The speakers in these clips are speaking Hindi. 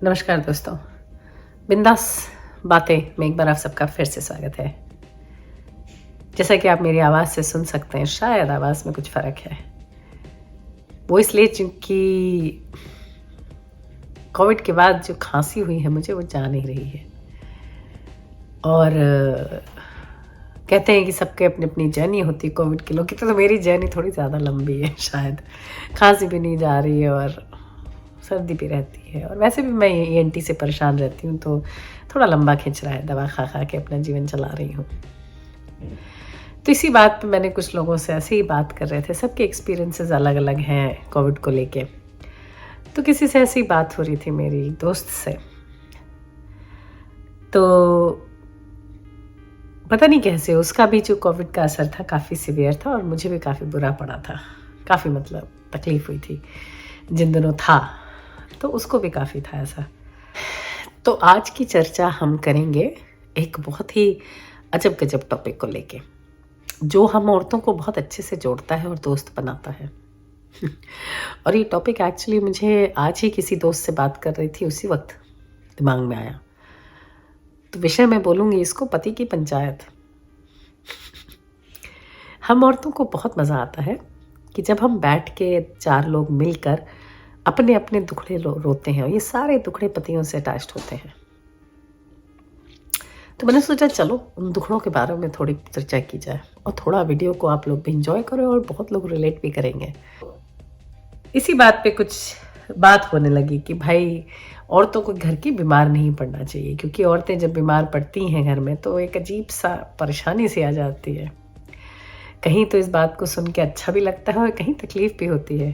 नमस्कार दोस्तों, बिंदास बातें में एक बार आप सबका फिर से स्वागत है। जैसा कि आप मेरी आवाज़ से सुन सकते हैं, शायद आवाज़ में कुछ फ़र्क है। वो इसलिए क्योंकि कोविड के बाद जो खांसी हुई है मुझे, वो जा नहीं रही है। और कहते हैं कि सबके अपनी अपनी जर्नी होती है कोविड के लोग की, तो मेरी जर्नी थोड़ी ज़्यादा लंबी है शायद। खांसी भी नहीं जा रही है और सर्दी भी रहती है, और वैसे भी मैं ENT से परेशान रहती हूँ, तो थोड़ा लंबा खिंच रहा है। दवा खा खा के अपना जीवन चला रही हूँ। तो इसी बात पे मैंने कुछ लोगों से ऐसे ही बात कर रहे थे। सबके एक्सपीरियंसेस अलग अलग हैं कोविड को लेके। तो किसी से ऐसी बात हो रही थी मेरी दोस्त से, तो पता नहीं कैसे उसका भी जो कोविड का असर था काफ़ी सीवियर था, और मुझे भी काफ़ी बुरा पड़ा था। काफ़ी मतलब तकलीफ़ हुई थी जिन दिनों था, तो उसको भी काफ़ी था ऐसा। तो आज की चर्चा हम करेंगे एक बहुत ही अजब गजब टॉपिक को लेके, जो हम औरतों को बहुत अच्छे से जोड़ता है और दोस्त बनाता है। और ये टॉपिक एक्चुअली मुझे आज ही किसी दोस्त से बात कर रही थी, उसी वक्त दिमाग में आया। तो विषय मैं बोलूँगी इसको, पति की पंचायत। हम औरतों को बहुत मज़ा आता है कि जब हम बैठ के 4 लोग मिलकर अपने अपने दुखड़े रोते हैं, और ये सारे दुखड़े पतियों से अटैच्ड होते हैं। तो मैंने सोचा चलो उन दुखड़ों के बारे में थोड़ी चर्चा की जाए, और थोड़ा वीडियो को आप लोग भी इंजॉय करो और बहुत लोग रिलेट भी करेंगे। इसी बात पे कुछ बात होने लगी कि भाई औरतों को घर की बीमार नहीं पड़ना चाहिए, क्योंकि औरतें जब बीमार पड़ती हैं घर में तो एक अजीब सा परेशानी सी आ जाती है। कहीं तो इस बात को सुन के अच्छा भी लगता है और कहीं तकलीफ भी होती है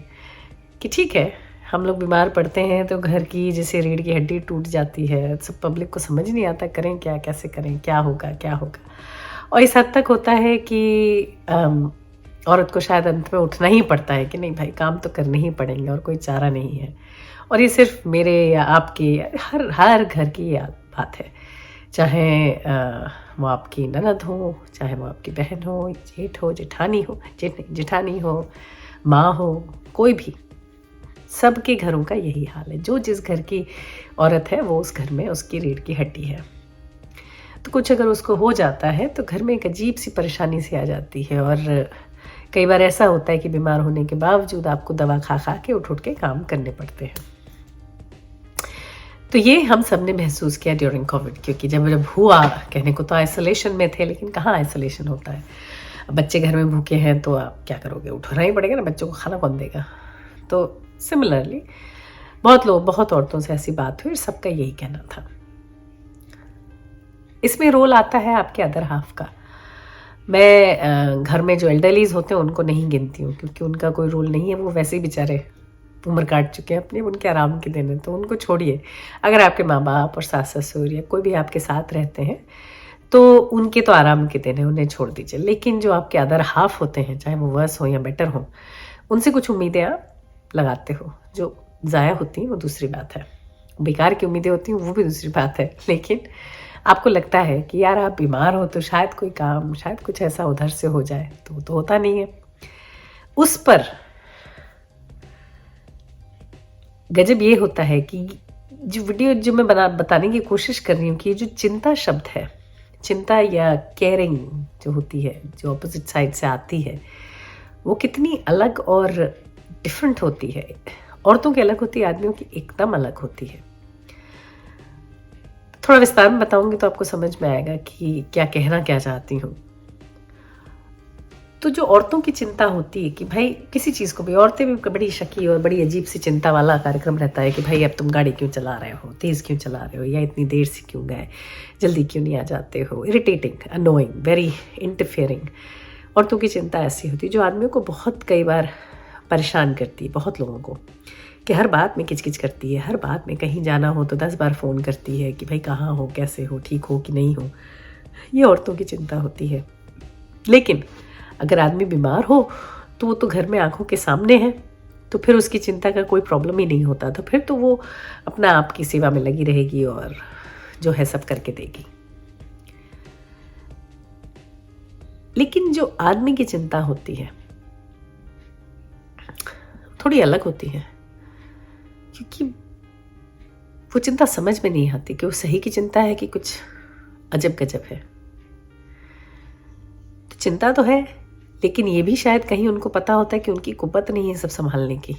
कि ठीक है, हम लोग बीमार पड़ते हैं तो घर की जैसे रीढ़ की हड्डी टूट जाती है। सब पब्लिक को समझ नहीं आता करें क्या, कैसे करें, क्या होगा क्या होगा। और इस हद तक होता है कि औरत को शायद अंत में उठना ही पड़ता है कि नहीं भाई, काम तो करने ही पड़ेंगे और कोई चारा नहीं है। और ये सिर्फ मेरे या आपके, हर घर की बात है। चाहे वो आपकी ननद हो, चाहे वो आपकी बहन हो, जेठ हो, जेठानी हो, जेठानी हो, माँ हो, कोई भी, सबके घरों का यही हाल है। जो जिस घर की औरत है वो उस घर में उसकी रीढ़ की हड्डी है। तो कुछ अगर उसको हो जाता है तो घर में एक अजीब सी परेशानी सी आ जाती है। और कई बार ऐसा होता है कि बीमार होने के बावजूद आपको दवा खा खा के उठ के काम करने पड़ते हैं। तो ये हम सब ने महसूस किया ड्यूरिंग कोविड, क्योंकि जब हुआ, कहने को तो आइसोलेशन में थे, लेकिन कहाँ आइसोलेशन होता है। बच्चे घर में भूखे हैं तो आप क्या करोगे, उठना ही पड़ेगा ना, बच्चों को खाना कौन देगा। तो सिमिलरली बहुत औरतों से ऐसी बात हुई, सबका यही कहना था। इसमें रोल आता है आपके अदर हाफ का। मैं घर में जो एल्डरलीज होते हैं उनको नहीं गिनती हूँ, क्योंकि उनका कोई रोल नहीं है। वो वैसे ही बेचारे उम्र काट चुके हैं अपने, उनके आराम के दिन है, तो उनको छोड़िए। अगर आपके माँ बाप और सास ससुर या कोई भी आपके साथ रहते हैं तो उनके तो आराम के दिन है, उन्हें छोड़ दीजिए। लेकिन जो आपके अदर हाफ होते हैं, चाहे वो वर्स हो या बेटर हो, उनसे कुछ उम्मीदें आप लगाते हो। जो ज़ाया होती हैं वो दूसरी बात है, बेकार की उम्मीदें होती हैं वो भी दूसरी बात है। लेकिन आपको लगता है कि यार आप बीमार हो तो शायद कोई काम, शायद कुछ ऐसा उधर से हो जाए, तो वो तो होता नहीं है। उस पर गजब ये होता है कि जो वीडियो जो मैं बताने की कोशिश कर रही हूँ कि जो चिंता शब्द है, चिंता या केयरिंग जो होती है, जो अपोजिट साइड से आती है, वो कितनी अलग और डिफरेंट होती है। औरतों की अलग होती है, आदमियों की एकदम अलग होती है। थोड़ा विस्तार में बताऊंगी तो आपको समझ में आएगा कि क्या चाहती हूँ। तो जो औरतों की चिंता होती है कि भाई किसी चीज़ को भी, औरतें भी बड़ी शकी और बड़ी अजीब सी चिंता वाला कार्यक्रम रहता है कि भाई अब तुम गाड़ी क्यों चला रहे हो, तेज़ क्यों चला रहे हो, या इतनी देर से क्यों गए, जल्दी क्यों नहीं आ जाते हो। Irritating, annoying, very interfering. औरतों की चिंता ऐसी होती है जो आदमियों को बहुत कई बार परेशान करती है, बहुत लोगों को, कि हर बात में किचकिच करती है। हर बात में कहीं जाना हो तो 10 बार फ़ोन करती है कि भाई कहाँ हो, कैसे हो, ठीक हो कि नहीं हो। ये औरतों की चिंता होती है। लेकिन अगर आदमी बीमार हो तो वो तो घर में आंखों के सामने है, तो फिर उसकी चिंता का कोई प्रॉब्लम ही नहीं होता। तो फिर तो वो अपना आपकी सेवा में लगी रहेगी और जो है सब करके देगी। लेकिन जो आदमी की चिंता होती है थोड़ी अलग होती है, क्योंकि वो चिंता समझ में नहीं आती कि वो सही की चिंता है कि कुछ अजब गजब है। तो चिंता तो है, लेकिन ये भी शायद कहीं उनको पता होता है कि उनकी कुव्वत नहीं है सब संभालने की।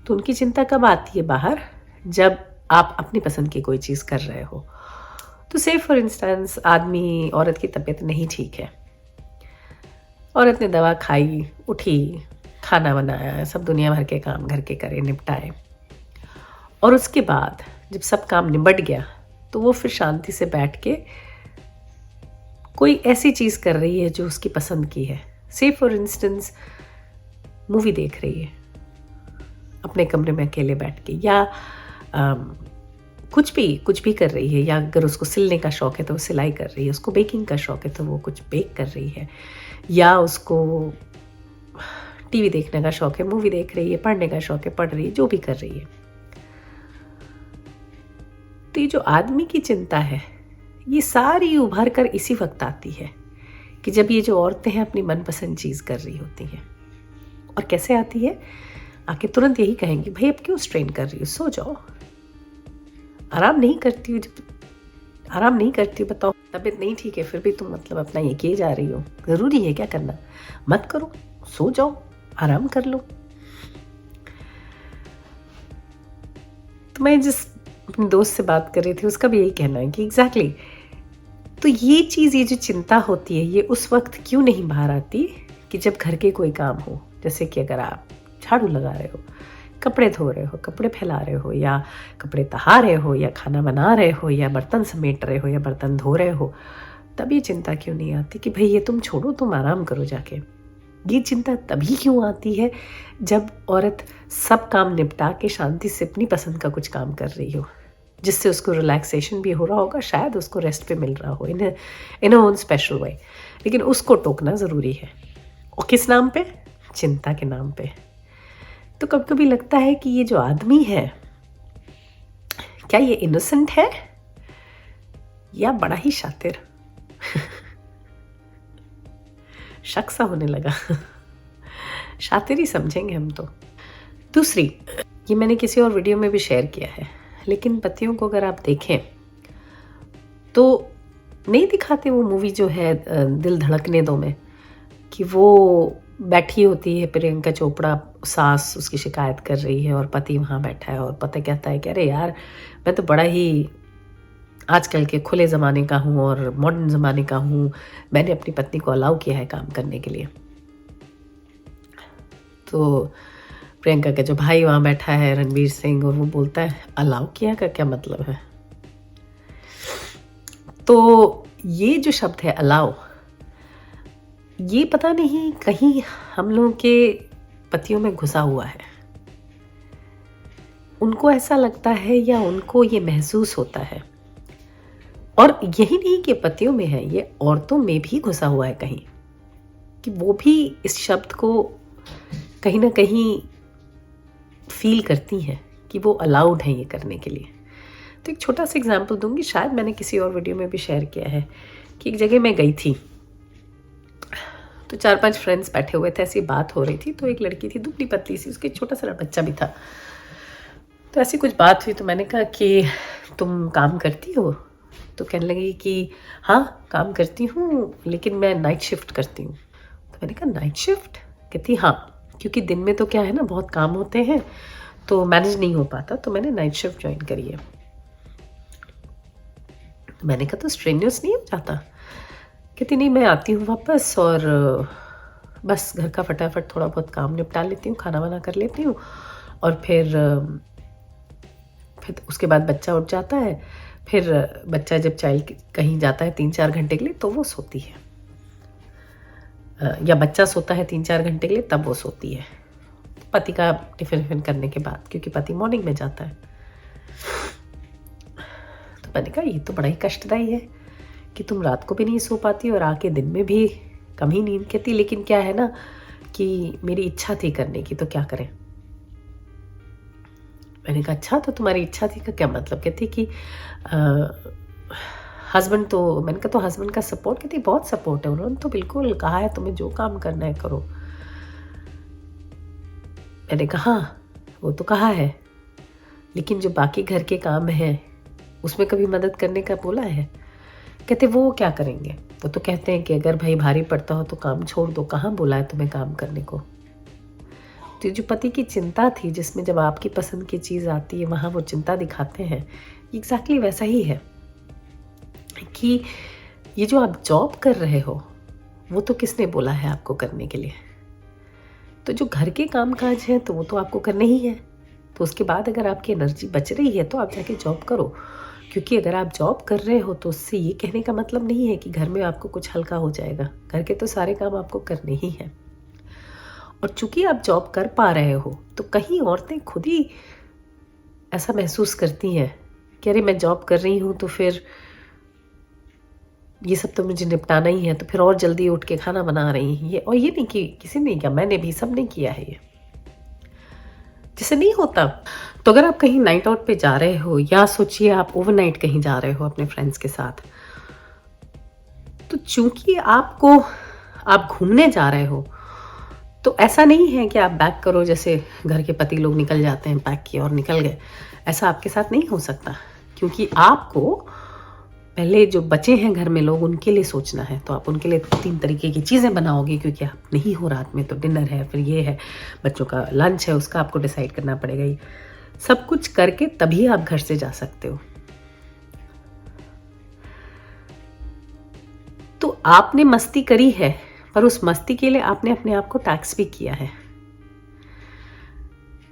तो उनकी चिंता कब आती है बाहर, जब आप अपनी पसंद की कोई चीज़ कर रहे हो। तो से फॉर इंस्टेंस आदमी, औरत की तबीयत नहीं ठीक है, औरत ने दवा खाई, उठी, खाना बनाया, सब दुनिया भर के काम घर के करे, निपटाए, और उसके बाद जब सब काम निबट गया तो वो फिर शांति से बैठ के कोई ऐसी चीज़ कर रही है जो उसकी पसंद की है। से फॉर इंस्टेंस मूवी देख रही है अपने कमरे में अकेले बैठ के, या कुछ भी कर रही है, या अगर उसको सिलने का शौक है तो वो सिलाई कर रही है, उसको बेकिंग का शौक है तो वो कुछ बेक कर रही है, या उसको टीवी देखने का शौक है, मूवी देख रही है, पढ़ने का शौक है, पढ़ रही है, जो भी कर रही है। तो ये जो आदमी की चिंता है ये सारी उभर कर इसी वक्त आती है कि जब ये जो औरतें हैं अपनी मनपसंद चीज़ कर रही होती हैं। और कैसे आती है, आके तुरंत यही कहेंगी, भाई अब क्यों स्ट्रेन कर रही हो, सो जाओ। आराम नहीं करती हूँ, जब आराम नहीं करती हूँ, बताओ तबीयत नहीं ठीक है फिर भी तुम मतलब अपना ये किए जा रही हो, ज़रूरी है क्या करना, मत करो, सो जाओ, आराम कर लो। तो मैं जिस अपने दोस्त से बात कर रही थी उसका भी यही कहना है कि एग्जैक्टली तो ये चीज़, ये जो चिंता होती है ये उस वक्त क्यों नहीं बाहर आती कि जब घर के कोई काम हो, जैसे कि अगर आप झाड़ू लगा रहे हो, कपड़े धो रहे हो, कपड़े फैला रहे हो, या कपड़े तहा रहे हो, या खाना बना रहे हो, या बर्तन समेट रहे हो, या बर्तन धो रहे हो, तब ये चिंता क्यों नहीं आती कि भाई ये तुम छोड़ो, तुम आराम करो जाके। ये चिंता तभी क्यों आती है जब औरत सब काम निपटा के शांति से अपनी पसंद का कुछ काम कर रही हो, जिससे उसको रिलैक्सेशन भी हो रहा होगा, शायद उसको रेस्ट पे मिल रहा हो इन ओन स्पेशल वे, लेकिन उसको टोकना ज़रूरी है। और किस नाम पे? चिंता के नाम पे। तो कभी कभी लगता है कि ये जो आदमी है क्या ये इनोसेंट है या बड़ा ही शातिर? शक सा होने लगा। शातिर ही समझेंगे हम तो। दूसरी, ये मैंने किसी और वीडियो में भी शेयर किया है, लेकिन पतियों को अगर आप देखें तो नहीं दिखाते वो मूवी जो है दिल धड़कने दो में, कि वो बैठी होती है प्रियंका चोपड़ा, सास उसकी शिकायत कर रही है और पति वहाँ बैठा है, और पति कहता है कि अरे यार मैं तो बड़ा ही आजकल के खुले ज़माने का हूँ और मॉडर्न ज़माने का हूँ, मैंने अपनी पत्नी को अलाउ किया है काम करने के लिए। तो प्रियंका का जो भाई वहाँ बैठा है रणवीर सिंह, और वो बोलता है अलाउ किया का क्या मतलब है? तो ये जो शब्द है अलाउ, ये पता नहीं कहीं हम लोगों के पतियों में घुसा हुआ है। उनको ऐसा लगता है या उनको ये महसूस होता है, और यही नहीं कि पतियों में है, ये औरतों में भी घुसा हुआ है कहीं, कि वो भी इस शब्द को कहीं ना कहीं फील करती हैं कि वो अलाउड है ये करने के लिए। तो एक छोटा सा एग्जांपल दूंगी, शायद मैंने किसी और वीडियो में भी शेयर किया है, कि एक जगह मैं गई थी तो 4-5 फ्रेंड्स बैठे हुए थे, ऐसी बात हो रही थी। तो एक लड़की थी दुबली पतली सी, उसके छोटा सा बच्चा भी था। तो ऐसी कुछ बात हुई तो मैंने कहा कि तुम काम करती हो? तो कहने लगी कि हाँ काम करती हूँ, लेकिन मैं नाइट शिफ्ट करती हूँ। तो मैंने कहा नाइट शिफ्ट? कहती हाँ, क्योंकि दिन में तो क्या है ना बहुत काम होते हैं तो मैनेज नहीं हो पाता, तो मैंने नाइट शिफ्ट ज्वाइन करी है। तो मैंने कहा तो स्ट्रेनियस नहीं हो जाता? कहती नहीं, मैं आती हूँ वापस और बस घर का फटाफट थोड़ा बहुत काम निपटा लेती हूँ, खाना वाना कर लेती हूँ, और फिर उसके बाद बच्चा उठ जाता है, फिर बच्चा जब चाइल्ड कहीं जाता है 3-4 घंटे के लिए तो वो सोती है, या बच्चा सोता है 3-4 घंटे के लिए तब वो सोती है, पति का टिफिन करने के बाद, क्योंकि पति मॉर्निंग में जाता है। तो मैंने कहा ये तो बड़ा ही कष्टदायी है कि तुम रात को भी नहीं सो पाती और आके दिन में भी कम ही नींद कहती, लेकिन क्या है ना कि मेरी इच्छा थी करने की, तो क्या करें। मैंने कहा अच्छा तो तुम्हारी इच्छा थी का क्या मतलब? कहती कि हस्बैंड तो, मैंने कहा तो हस्बैंड का सपोर्ट? कहती बहुत सपोर्ट है, उन्होंने तो बिल्कुल कहा है तुम्हें जो काम करना है करो। मैंने कहा हाँ वो तो कहा है, लेकिन जो बाकी घर के काम हैं उसमें कभी मदद करने का बोला है? कहते वो क्या करेंगे, वो तो कहते हैं कि अगर भाई भारी पड़ता हो तो काम छोड़ दो, कहाँ बोला है तुम्हें काम करने को। तो जो पति की चिंता थी, जिसमें जब आपकी पसंद की चीज़ आती है वहाँ वो चिंता दिखाते हैं, एग्जैक्टली वैसा ही है कि ये जो आप जॉब कर रहे हो वो तो किसने बोला है आपको करने के लिए? तो जो घर के काम काज हैं तो वो तो आपको करने ही है। तो उसके बाद अगर आपकी एनर्जी बच रही है तो आप जाके जॉब करो, क्योंकि अगर आप जॉब कर रहे हो तो उससे ये कहने का मतलब नहीं है कि घर में आपको कुछ हल्का हो जाएगा। घर के तो सारे काम आपको करने ही हैं। और चूंकि आप जॉब कर पा रहे हो तो कहीं औरतें खुद ही ऐसा महसूस करती हैं कि अरे मैं जॉब कर रही हूँ तो फिर ये सब तो मुझे निपटाना ही है, तो फिर और जल्दी उठ के खाना बना रही हैं ये। और ये नहीं कि किसी ने किया, मैंने भी, सबने किया है ये, जिसे नहीं होता। तो अगर आप कहीं नाइट आउट पे जा रहे हो या सोचिए आप ओवरनाइट कहीं जा रहे हो अपने फ्रेंड्स के साथ, तो चूंकि आप घूमने जा रहे हो तो ऐसा नहीं है कि आप बैक करो जैसे घर के पति लोग निकल जाते हैं, पैक किया और निकल गए। ऐसा आपके साथ नहीं हो सकता, क्योंकि आपको पहले जो बचे हैं घर में लोग उनके लिए सोचना है। तो आप उनके लिए 3 तरीके की चीज़ें बनाओगे, क्योंकि आप नहीं हो रात में तो डिनर है, फिर ये है, बच्चों का लंच है, उसका आपको डिसाइड करना पड़ेगा। ये सब कुछ करके तभी आप घर से जा सकते हो। तो आपने मस्ती करी है, पर उस मस्ती के लिए आपने अपने आप को टैक्स भी किया है।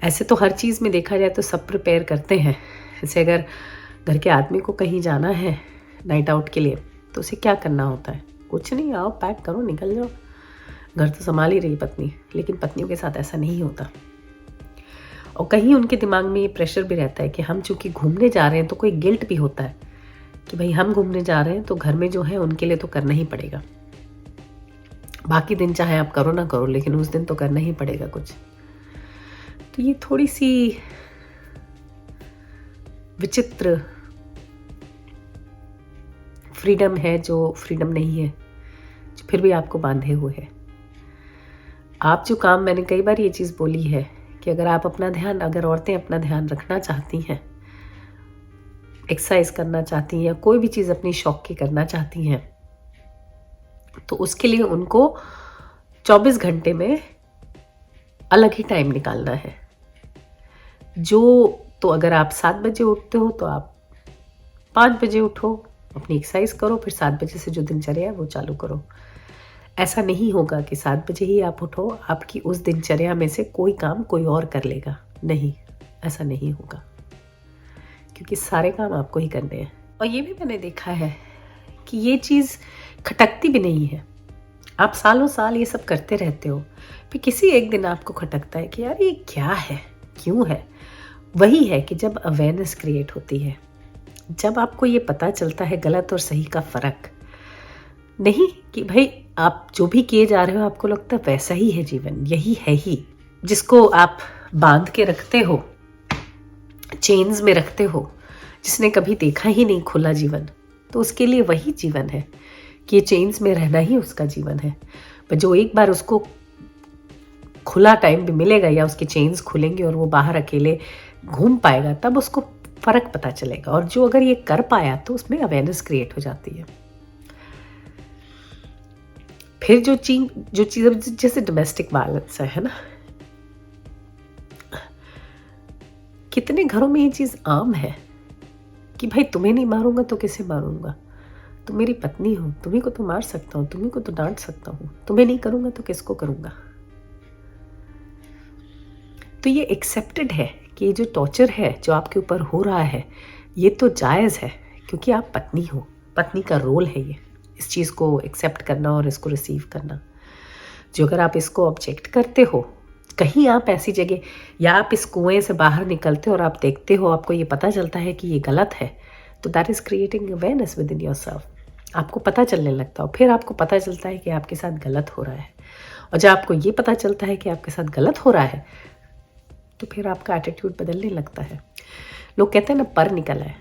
ऐसे तो हर चीज़ में देखा जाए तो सब प्रिपेयर करते हैं। जैसे अगर घर के आदमी को कहीं जाना है नाइट आउट के लिए तो उसे क्या करना होता है? कुछ नहीं, आओ पैक करो निकल जाओ, घर तो संभाल ही रही पत्नी। लेकिन पत्नियों के साथ ऐसा नहीं होता, और कहीं उनके दिमाग में ये प्रेशर भी रहता है कि हम चूंकि घूमने जा रहे हैं तो कोई गिल्ट भी होता है कि भाई हम घूमने जा रहे हैं तो घर में जो है उनके लिए तो करना ही पड़ेगा। बाकी दिन चाहे आप करो ना करो, लेकिन उस दिन तो करना ही पड़ेगा कुछ। तो ये थोड़ी सी विचित्र फ्रीडम है, जो फ्रीडम नहीं है, जो फिर भी आपको बांधे हुए है। आप जो काम, मैंने कई बार ये चीज़ बोली है कि अगर औरतें अपना ध्यान रखना चाहती हैं, एक्सरसाइज करना चाहती हैं, कोई भी चीज़ अपनी शौक की करना चाहती हैं, तो उसके लिए उनको 24 घंटे में अलग ही टाइम निकालना है। तो अगर आप 7 बजे उठते हो तो आप 5 बजे उठो, अपनी एक्सरसाइज करो, फिर 7 बजे से जो दिनचर्या है वो चालू करो। ऐसा नहीं होगा कि 7 बजे ही आप उठो, आपकी उस दिनचर्या में से कोई काम कोई और कर लेगा। नहीं, ऐसा नहीं होगा, क्योंकि सारे काम आपको ही करने हैं। और ये भी मैंने देखा है कि ये चीज़ खटकती भी नहीं है। आप सालों साल ये सब करते रहते हो, फिर किसी एक दिन आपको खटकता है कि यार ये क्या है, क्यों है। वही है कि जब अवेयरनेस क्रिएट होती है, जब आपको ये पता चलता है गलत और सही का फ़र्क, नहीं कि भाई आप जो भी किए जा रहे हो आपको लगता है वैसा ही है जीवन, यही है ही, जिसको आप बांध के रखते हो, चेन्स में रखते हो, जिसने कभी देखा ही नहीं खुला जीवन, तो उसके लिए वही जीवन है कि ये चेन्स में रहना ही उसका जीवन है। पर जो एक बार उसको खुला टाइम भी मिलेगा या उसके चेन्स खुलेंगे और वो बाहर अकेले घूम पाएगा, तब उसको फ़र्क पता चलेगा। और जो अगर ये कर पाया तो उसमें अवेयरनेस क्रिएट हो जाती है। फिर जो चीज़ जैसे डोमेस्टिक वायलेंस है ना, कितने घरों में ये चीज़ आम है कि भाई तुम्हें नहीं मारूंगा तो किसे मारूंगा, तुम मेरी पत्नी हो, तुम्ही को तो मार सकता हूँ, तुम्ही को तो डांट सकता हूँ, तुम्हें नहीं करूंगा तो किसको करूंगा। तो ये एक्सेप्टेड है कि ये जो टॉर्चर है जो आपके ऊपर हो रहा है ये तो जायज़ है, क्योंकि आप पत्नी हो, पत्नी का रोल है ये, इस चीज़ को एक्सेप्ट करना और इसको रिसीव करना। जो अगर आप इसको ऑब्जेक्ट करते हो, कहीं आप ऐसी जगह या आप इस कुएं से बाहर निकलते हो और आप देखते हो, आपको ये पता चलता है कि ये गलत है, तो that is creating awareness with in your self. आपको पता चलने लगता है, फिर आपको पता चलता है कि आपके साथ गलत हो रहा है। और जब आपको ये पता चलता है कि आपके साथ गलत हो रहा है तो फिर आपका एटीट्यूड बदलने लगता है। लोग कहते हैं ना पर निकला है,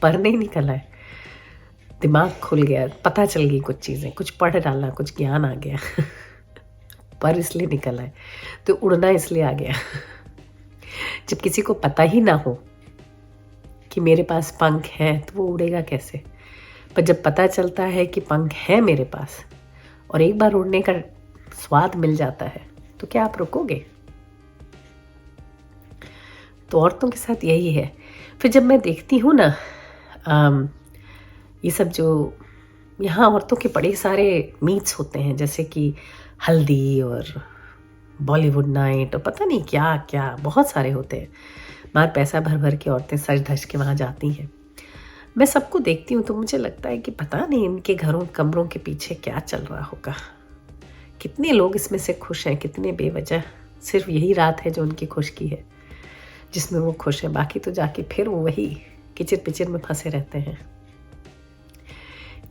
पर नहीं निकला है, दिमाग खुल गया, पता चल गई कुछ चीज़ें, कुछ पढ़ डाला, कुछ ज्ञान आ गया पर इसलिए निकला है, तो उड़ना इसलिए आ गया। जब किसी को पता ही ना हो कि मेरे पास पंख है तो वो उड़ेगा कैसे। पर जब पता चलता है कि पंख है मेरे पास और एक बार उड़ने का स्वाद मिल जाता है तो क्या आप रुकोगे? तो औरतों के साथ यही है। फिर जब मैं देखती हूँ ना ये सब जो यहाँ औरतों के बड़े सारे मीट्स होते हैं, जैसे कि हल्दी और बॉलीवुड नाइट और पता नहीं क्या क्या बहुत सारे होते हैं। बाहर पैसा भर भर के औरतें सज धज के वहाँ जाती हैं। मैं सबको देखती हूँ तो मुझे लगता है कि पता नहीं इनके घरों कमरों के पीछे क्या चल रहा होगा। कितने लोग इसमें से खुश हैं, कितने बेवजह। सिर्फ यही रात है जो उनकी खुश की है, जिसमें वो खुश है। बाकी तो जाके फिर वो वही किचिर पिचिर में फंसे रहते हैं,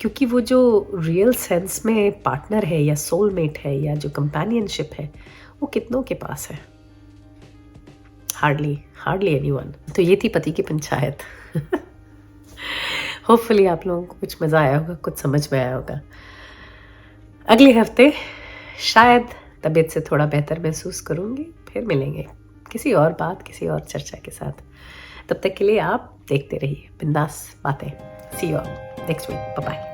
क्योंकि वो जो रियल सेंस में पार्टनर है या सोलमेट है या जो कंपेनियनशिप है वो कितनों के पास है? Hardly anyone. तो ये थी पति की पंचायत। होपफुली आप लोगों को कुछ मज़ा आया होगा, कुछ समझ में आया होगा। अगले हफ्ते शायद तबीयत से थोड़ा बेहतर महसूस करूँगी, फिर मिलेंगे किसी और बात, किसी और चर्चा के साथ। तब तक के लिए आप देखते रहिए बिंदास बातें। See you all next week. Bye bye.